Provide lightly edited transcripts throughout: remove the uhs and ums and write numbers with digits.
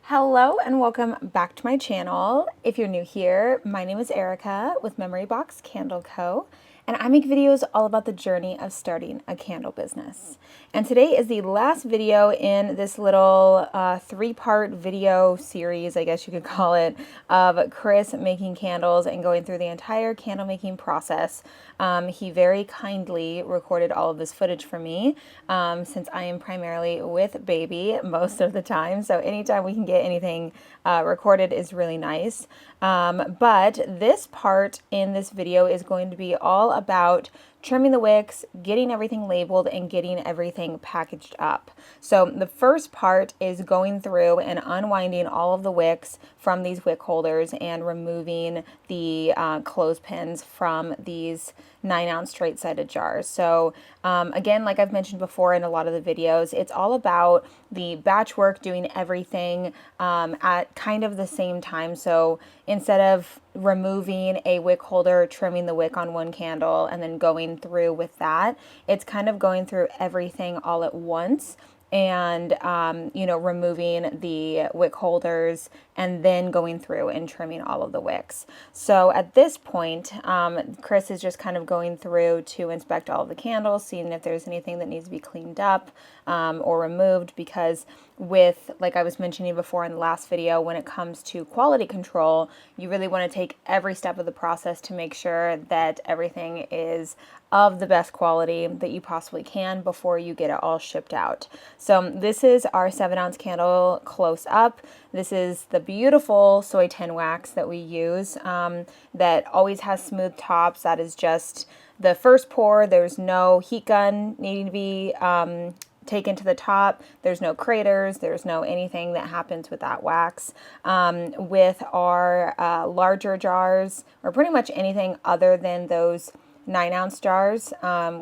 Hello and welcome back to my channel. If you're new here, my name is Erica with Memory Box Candle Co. And I make videos all about the journey of starting a candle business. And today is the last video in this little three-part video series, I guess you could call it, of Chris making candles and going through the entire candle making process. He very kindly recorded all of this footage for me since I am primarily with baby most of the time. So anytime we can get anything recorded is really nice. But this part in this video is going to be all about trimming the wicks, getting everything labeled, and getting everything packaged up. So the first part is going through and unwinding all of the wicks from these wick holders and removing the clothespins from these 9-ounce straight-sided jars. So again, like I've mentioned before in a lot of the videos, it's all about the batch work, doing everything at kind of the same time. So instead of removing a wick holder, trimming the wick on one candle, and then going through with that, it's kind of going through everything all at once and removing the wick holders and then going through and trimming all of the wicks. So at this point, Chris is just kind of going through to inspect all of the candles, seeing if there's anything that needs to be cleaned up or removed, because with, like I was mentioning before in the last video, when it comes to quality control, you really want to take every step of the process to make sure that everything is of the best quality that you possibly can before you get it all shipped out. So this is our 7-ounce candle close up. This is the beautiful soy tin wax that we use that always has smooth tops. That is just the first pour. There's no heat gun needing to be taken to the top. There's no craters. There's no anything that happens with that wax. With our larger jars, or pretty much anything other than those 9-ounce jars,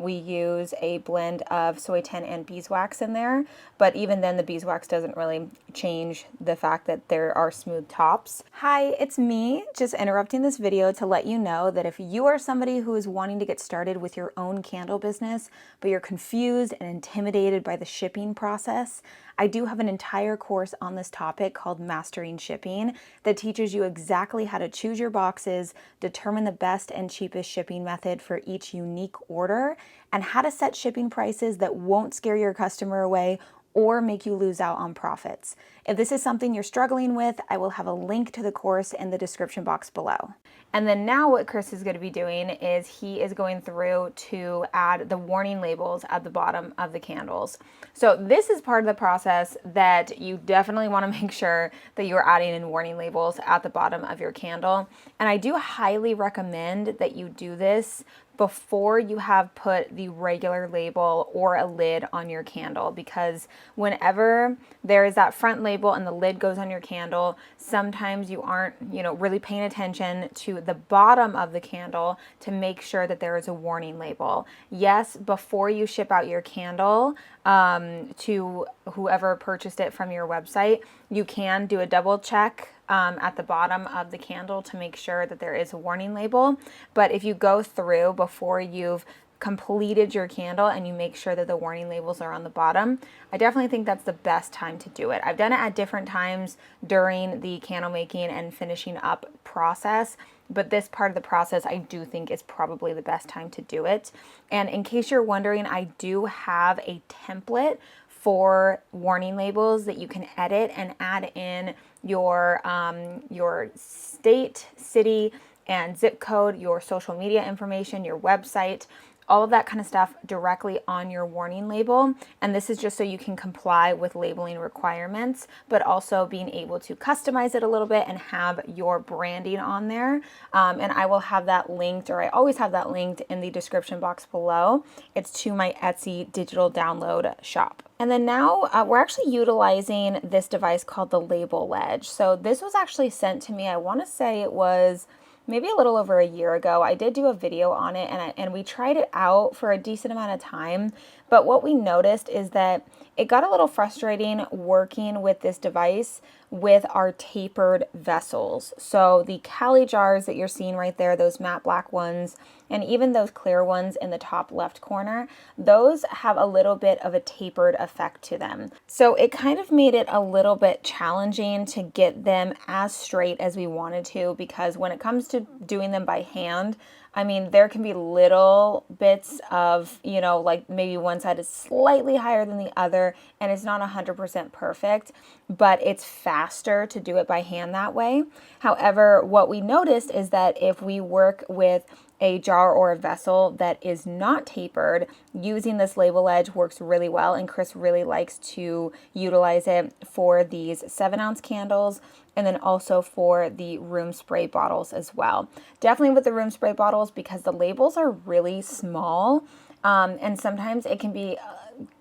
we use a blend of soy tin and beeswax in there, but even then the beeswax doesn't really change the fact that there are smooth tops. Hi, it's me, just interrupting this video to let you know that if you are somebody who is wanting to get started with your own candle business, but you're confused and intimidated by the shipping process, I do have an entire course on this topic called Mastering Shipping that teaches you exactly how to choose your boxes, determine the best and cheapest shipping method for each unique order, and how to set shipping prices that won't scare your customer away or make you lose out on profits. If this is something you're struggling with, I will have a link to the course in the description box below. And then now what Chris is going to be doing is he is going through to add the warning labels at the bottom of the candles. So this is part of the process that you definitely want to make sure that you're adding in warning labels at the bottom of your candle. And I do highly recommend that you do this before you have put the regular label or a lid on your candle, because whenever there is that front label and the lid goes on your candle, sometimes you aren't, really paying attention to the bottom of the candle to make sure that there is a warning label. Yes, before you ship out your candle to whoever purchased it from your website, you can do a double check at the bottom of the candle to make sure that there is a warning label. But if you go through before you've completed your candle and you make sure that the warning labels are on the bottom, I definitely think that's the best time to do it. I've done it at different times during the candle making and finishing up process, but this part of the process I do think is probably the best time to do it. And in case you're wondering, I do have a template for warning labels that you can edit and add in your state, city, and zip code, your social media information, your website, all of that kind of stuff directly on your warning label. And this is just so you can comply with labeling requirements, but also being able to customize it a little bit and have your branding on there. And I will have that linked, or I always have that linked in the description box below. It's to my Etsy digital download shop. And then now we're actually utilizing this device called the Label Ledge. So this was actually sent to me, I want to say it was maybe a little over a year ago. I did do a video on it and we tried it out for a decent amount of time. But what we noticed is that it got a little frustrating working with this device with our tapered vessels. So the Cali jars that you're seeing right there, those matte black ones, and even those clear ones in the top left corner, those have a little bit of a tapered effect to them. So it kind of made it a little bit challenging to get them as straight as we wanted to, because when it comes to doing them by hand, I mean, there can be little bits of, like maybe one side is slightly higher than the other and it's not 100% perfect, but it's faster to do it by hand that way. However, what we noticed is that if we work with a jar or a vessel that is not tapered, using this label edge works really well, and Chris really likes to utilize it for these 7-ounce candles and then also for the room spray bottles as well. Definitely with the room spray bottles, because the labels are really small, and sometimes it can be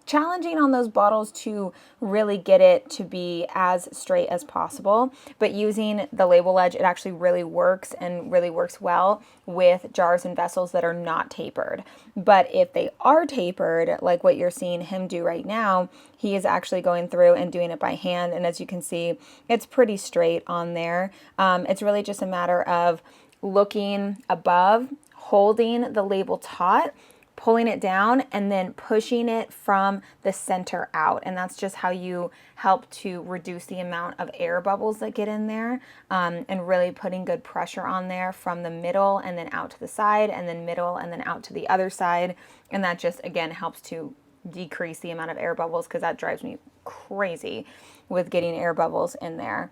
challenging on those bottles to really get it to be as straight as possible. But using the label edge, it actually really works, and really works well with jars and vessels that are not tapered. But if they are tapered, like what you're seeing him do right now, he is actually going through and doing it by hand. And as you can see, it's pretty straight on there. It's really just a matter of looking above, holding the label taut, pulling it down, and then pushing it from the center out. And that's just how you help to reduce the amount of air bubbles that get in there, and really putting good pressure on there from the middle and then out to the side, and then middle and then out to the other side. And that just, again, helps to decrease the amount of air bubbles, because that drives me crazy with getting air bubbles in there.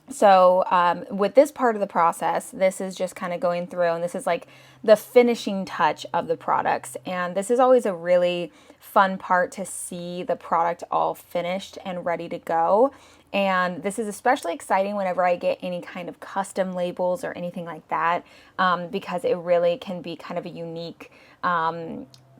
So with this part of the process, this is just kind of going through, and this is like the finishing touch of the products. And this is always a really fun part, to see the product all finished and ready to go. And this is especially exciting whenever I get any kind of custom labels or anything like that, because it really can be kind of a unique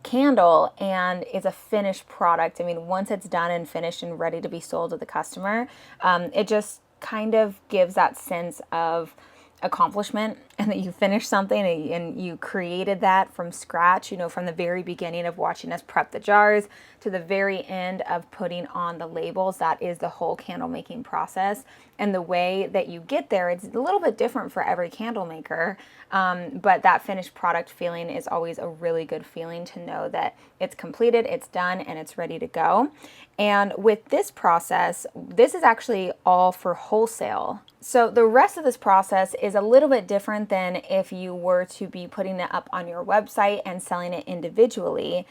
candle, and it's a finished product. I mean, once it's done and finished and ready to be sold to the customer, it just kind of gives that sense of accomplishment, and that you finished something and you created that from scratch, from the very beginning of watching us prep the jars to the very end of putting on the labels. That is the whole candle making process. And the way that you get there, it's a little bit different for every candle maker, but that finished product feeling is always a really good feeling, to know that it's completed, it's done, and it's ready to go. And with this process, this is actually all for wholesale. So the rest of this process is a little bit different than if you were to be putting it up on your website and selling it individually,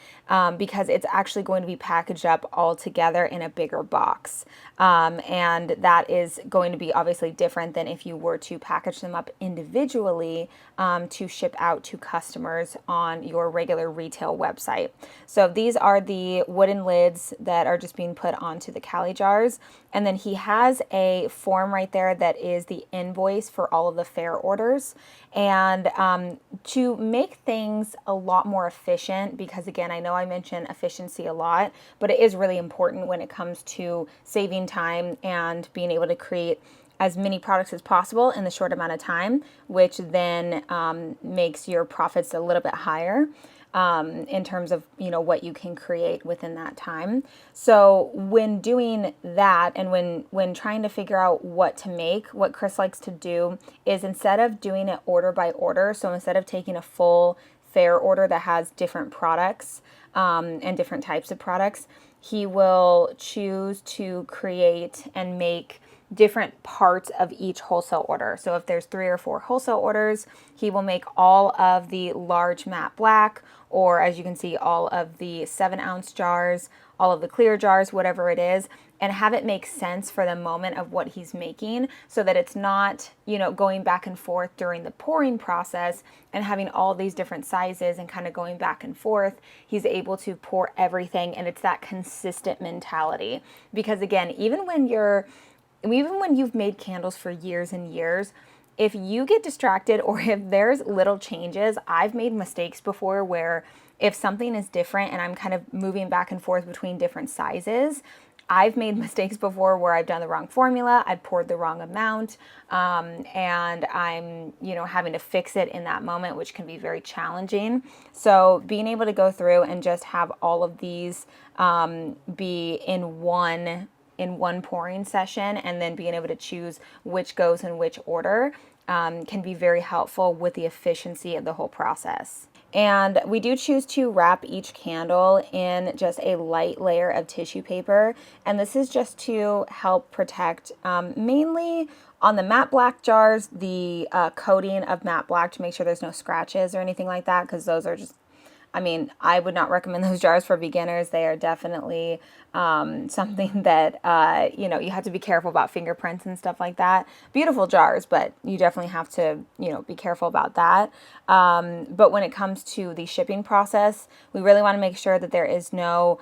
because it's actually going to be packaged up all together in a bigger box. And that is going to be obviously different than if you were to package them up individually to ship out to customers on your regular retail website. So these are the wooden lids that are just being put onto the Cali jars. And then he has a form right there that is the invoice for all of the fair orders. And to make things a lot more efficient, because again, I know I mention efficiency a lot, but it is really important when it comes to saving time and being able to create as many products as possible in the short amount of time, which then makes your profits a little bit higher. In terms of, what you can create within that time. So when doing that, and when trying to figure out what to make, what Chris likes to do is, instead of doing it order by order, so instead of taking a full fair order that has different products and different types of products, he will choose to create and make different parts of each wholesale order. So if there's 3 or 4 wholesale orders, he will make all of the large matte black, or as you can see, all of the 7-ounce jars, all of the clear jars, whatever it is, and have it make sense for the moment of what he's making, so that it's not, going back and forth during the pouring process and having all these different sizes and kind of going back and forth. He's able to pour everything, and it's that consistent mentality. Because again, even when you've made candles for years and years, if you get distracted, or if there's little changes, I've made mistakes before where if something is different and I'm kind of moving back and forth between different sizes, I've made mistakes before where I've done the wrong formula, I've poured the wrong amount, and I'm, having to fix it in that moment, which can be very challenging. So being able to go through and just have all of these be in one pouring session, and then being able to choose which goes in which order can be very helpful with the efficiency of the whole process. And we do choose to wrap each candle in just a light layer of tissue paper. And this is just to help protect mainly on the matte black jars, the coating of matte black to make sure there's no scratches or anything like that, because those are just, I would not recommend those jars for beginners. They are definitely something that, you have to be careful about fingerprints and stuff like that. Beautiful jars, but you definitely have to, be careful about that. But when it comes to the shipping process, we really want to make sure that there is no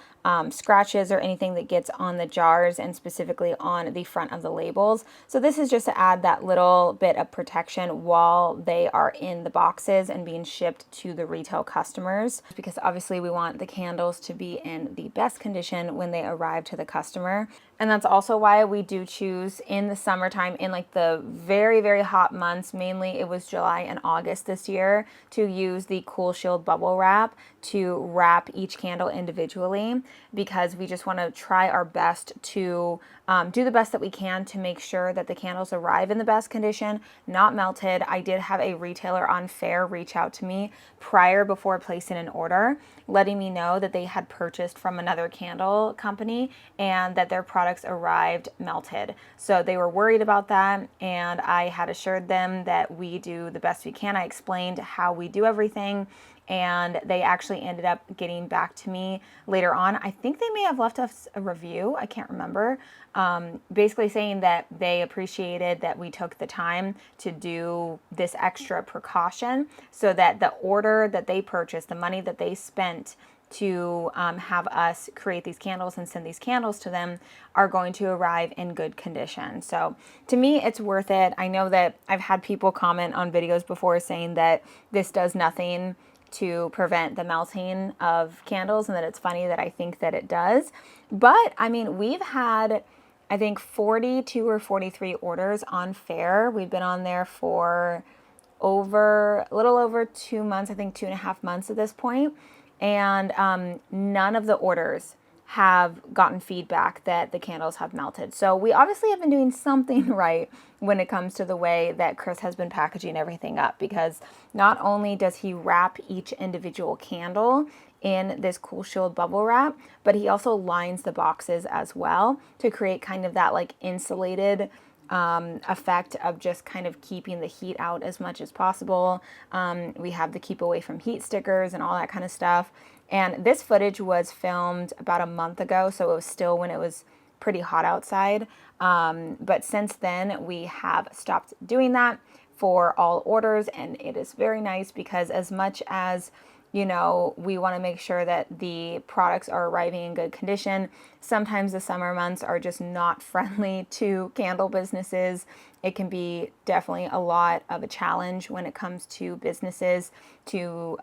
scratches or anything that gets on the jars, and specifically on the front of the labels. So this is just to add that little bit of protection while they are in the boxes and being shipped to the retail customers, because obviously we want the candles to be in the best condition when they arrive to the customer. And that's also why we do choose in the summertime, in like the very, very hot months, mainly it was July and August this year, to use the Cool Shield bubble wrap to wrap each candle individually, because we just want to try our best to do the best that we can to make sure that the candles arrive in the best condition, not melted. I did have a retailer on Fair reach out to me before placing an order, letting me know that they had purchased from another candle company and that their products arrived melted. So they were worried about that, and I had assured them that we do the best we can. I explained how we do everything, and they actually ended up getting back to me later on. I think they may have left us a review, I can't remember, basically saying that they appreciated that we took the time to do this extra precaution, so that the order that they purchased, the money that they spent to have us create these candles and send these candles to them, are going to arrive in good condition. So to me, it's worth it. I know that I've had people comment on videos before saying that this does nothing to prevent the melting of candles, and that it's funny that I think that it does. But we've had, I think, 42 or 43 orders on Fair. We've been on there for a little over 2 months, I think 2.5 months at this point. And none of the orders have gotten feedback that the candles have melted. So we obviously have been doing something right when it comes to the way that Chris has been packaging everything up, because not only does he wrap each individual candle in this Cool Shield bubble wrap, but he also lines the boxes as well to create kind of that like insulated effect of just kind of keeping the heat out as much as possible. We have the keep away from heat stickers and all that kind of stuff. And this footage was filmed about a month ago, so it was still when it was pretty hot outside. But since then, we have stopped doing that for all orders, and it is very nice, because as much as we want to make sure that the products are arriving in good condition, sometimes the summer months are just not friendly to candle businesses. It can be definitely a lot of a challenge when it comes to businesses to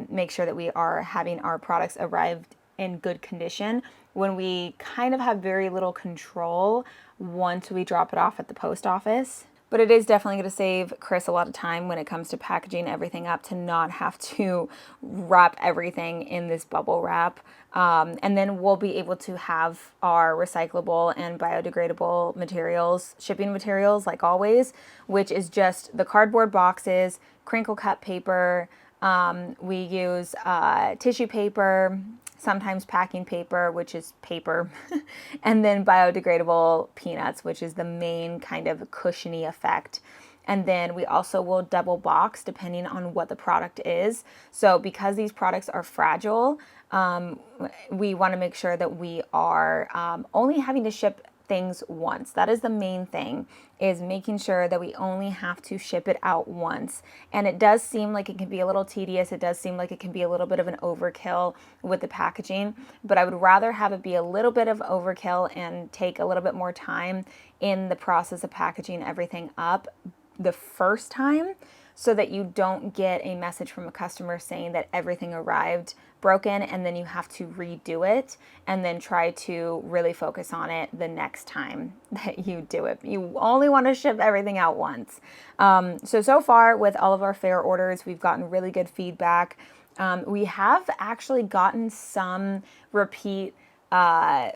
make sure that we are having our products arrive in good condition when we kind of have very little control once we drop it off at the post office. But it is definitely going to save Chris a lot of time when it comes to packaging everything up, to not have to wrap everything in this bubble wrap. And then we'll be able to have our recyclable and biodegradable materials, shipping materials like always, which is just the cardboard boxes, crinkle cut paper. We use tissue paper, sometimes packing paper, which is paper, and then biodegradable peanuts, which is the main kind of cushiony effect. And then we also will double box depending on what the product is. So because these products are fragile, we want to make sure that we are only having to ship things once. That is the main thing, is making sure that we only have to ship it out once. And it does seem like it can be a little tedious. It does seem like it can be a little bit of an overkill with the packaging, but I would rather have it be a little bit of overkill and take a little bit more time in the process of packaging everything up the first time, so that you don't get a message from a customer saying that everything arrived broken and then you have to redo it and then try to really focus on it the next time that you do it. You only want to ship everything out once. So far with all of our fair orders, we've gotten really good feedback. We have actually gotten some repeat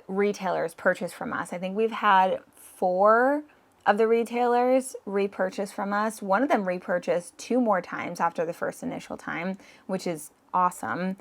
retailers purchase from us. I think we've had 4 of the retailers repurchase from us. One of them repurchased 2 more times after the first initial time, which is awesome.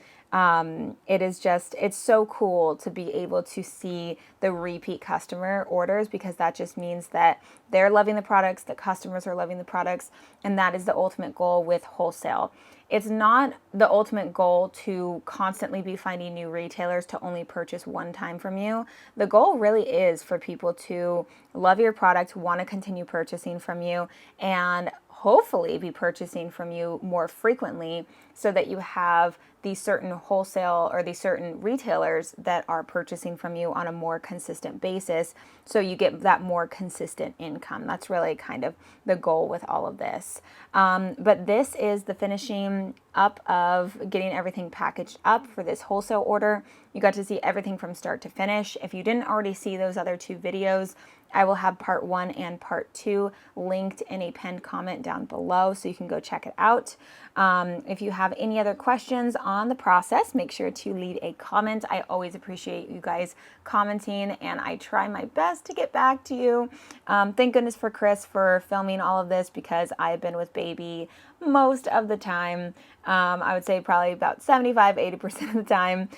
It's so cool to be able to see the repeat customer orders, because that just means that they're loving the products, the customers are loving the products, and that is the ultimate goal with wholesale. It's not the ultimate goal to constantly be finding new retailers to only purchase one time from you. The goal really is for people to love your product, want to continue purchasing from you, and hopefully be purchasing from you more frequently, so that you have these certain wholesale or these certain retailers that are purchasing from you on a more consistent basis, so you get that more consistent income. That's really kind of the goal with all of this. But this is the finishing up of getting everything packaged up for this wholesale order. You got to see everything from start to finish. If you didn't already see those other 2 videos, I will have part 1 and part 2 linked in a pinned comment down below, so you can go check it out. If you have any other questions on the process, make sure to leave a comment. I always appreciate you guys commenting, and I try my best to get back to you. Thank goodness for Chris for filming all of this, because I've been with baby most of the time. I would say probably about 75-80% of the time,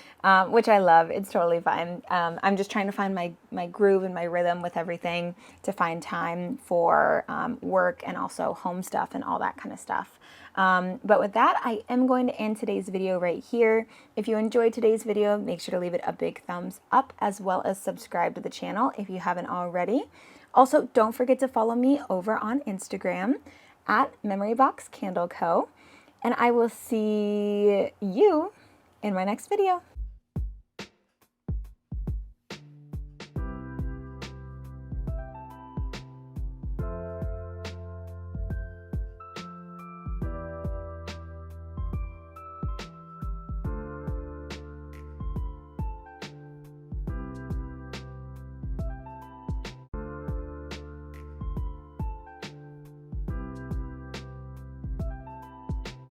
which I love. It's totally fine. I'm just trying to find my groove and my rhythm with everything, to find time for work and also home stuff and all that kind of stuff. But with that, I am going to end today's video right here. If you enjoyed today's video, make sure to leave it a big thumbs up, as well as subscribe to the channel if you haven't already. Also, don't forget to follow me over on Instagram at MemoryBoxCandleCo. And I will see you in my next video.